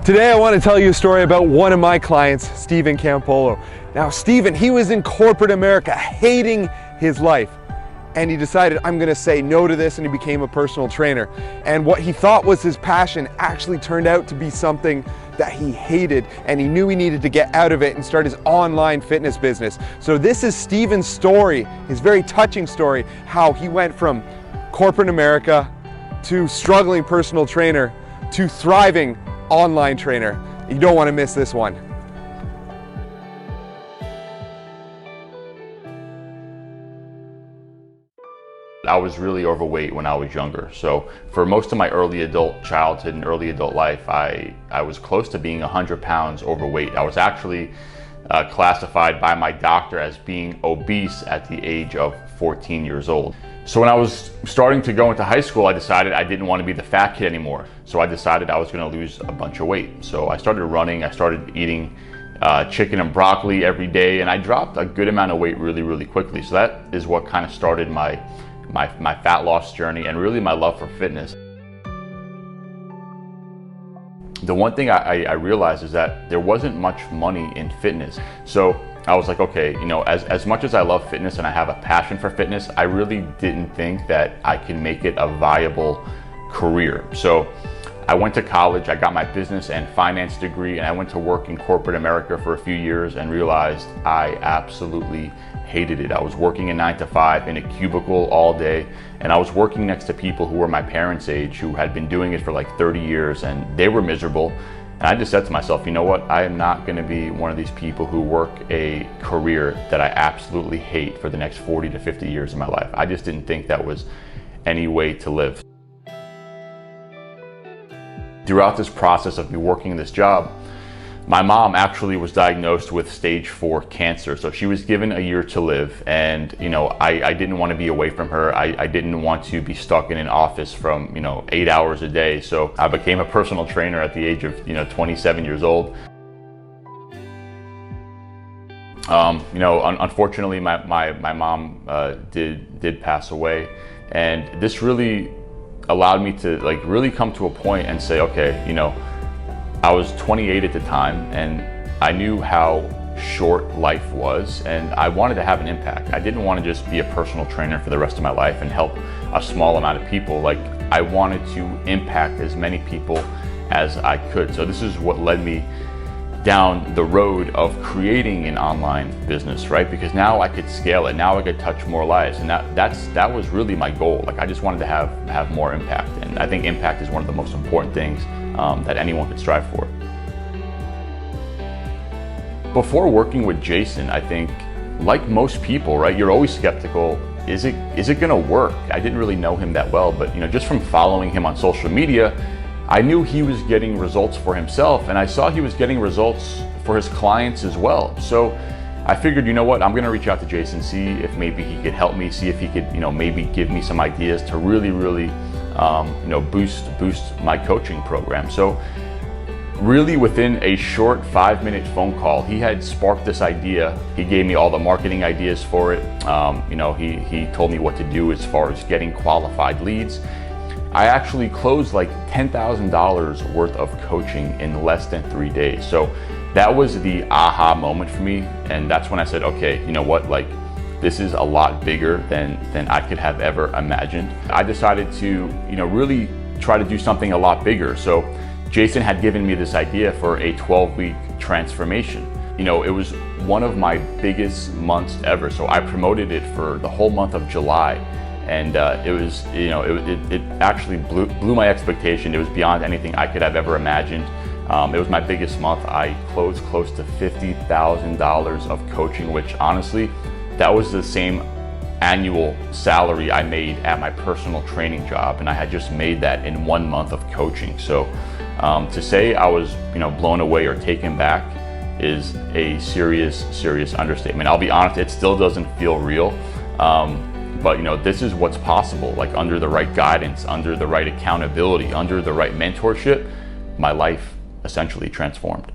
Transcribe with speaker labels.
Speaker 1: Today I want to tell you a story about one of my clients, Stephen Campolo. Now Stephen, he was in corporate America, hating his life. And he decided, I'm going to say no to this, and he became a personal trainer. And what he thought was his passion actually turned out to be something that he hated, and he knew he needed to get out of it and start his online fitness business. So this is Stephen's story, his very touching story, how he went from corporate America to struggling personal trainer to thriving online trainer. You don't want to miss this one.
Speaker 2: I was really overweight when I was younger. So for most of my early adult childhood and early adult life, I was close to being 100 pounds overweight. I was actually classified by my doctor as being obese at the age of 14 years old. So when I was starting to go into high school, I decided I didn't want to be the fat kid anymore. So I decided I was going to lose a bunch of weight. So I started running, I started eating chicken and broccoli every day, and I dropped a good amount of weight really quickly. So that is what kind of started my fat loss journey and really my love for fitness. The one thing I realized is that there wasn't much money in fitness. So I was like, okay, you know, as much as I love fitness and I have a passion for fitness, I really didn't think that I can make it a viable career. So I went to college, I got my business and finance degree, and I went to work in corporate America for a few years and realized I absolutely hated it. I was working a 9 to 5 in a cubicle all day, and I was working next to people who were my parents' age who had been doing it for like 30 years, and they were miserable. And I just said to myself, you know what, I am not going to be one of these people who work a career that I absolutely hate for the next 40 to 50 years of my life. I just didn't think that was any way to live. Throughout this process of me working this job, my mom actually was diagnosed with stage 4 cancer. So she was given a year to live, and you know, I didn't want to be away from her. I didn't want to be stuck in an office from 8 hours a day. So I became a personal trainer at the age of 27 years old. Unfortunately, my mom did pass away, and this really allowed me to really come to a point and say, okay, I was 28 at the time, and I knew how short life was, and I wanted to have an impact. I didn't want to just be a personal trainer for the rest of my life and help a small amount of people. I wanted to impact as many people as I could. So this is what led me down the road of creating an online business, right? Because now I could scale it. Now I could touch more lives, and that was really my goal. I just wanted to have more impact, and I think impact is one of the most important things that anyone could strive for. Before working with Jason, I think, like most people, right, you're always skeptical. Is it gonna work? I didn't really know him that well, but just from following him on social media, I knew he was getting results for himself, and I saw he was getting results for his clients as well. So I figured, you know what, I'm gonna reach out to Jason, see if maybe he could help me, see if he could, maybe give me some ideas to really boost my coaching program. So really within a short 5-minute phone call, he had sparked this idea. He gave me all the marketing ideas for it. He told me what to do as far as getting qualified leads. I actually closed like $10,000 worth of coaching in less than 3 days. So that was the aha moment for me. And that's when I said, okay, you know what, this is a lot bigger than I could have ever imagined. I decided to, really try to do something a lot bigger. So Jason had given me this idea for a 12-week transformation. It was one of my biggest months ever. So I promoted it for the whole month of July. And it was, it actually blew my expectation. It was beyond anything I could have ever imagined. It was my biggest month. I closed close to $50,000 of coaching, which honestly, that was the same annual salary I made at my personal training job. And I had just made that in 1 month of coaching. So to say I was, blown away or taken back is a serious understatement. I'll be honest, it still doesn't feel real. But this is what's possible, under the right guidance, under the right accountability, under the right mentorship, my life essentially transformed.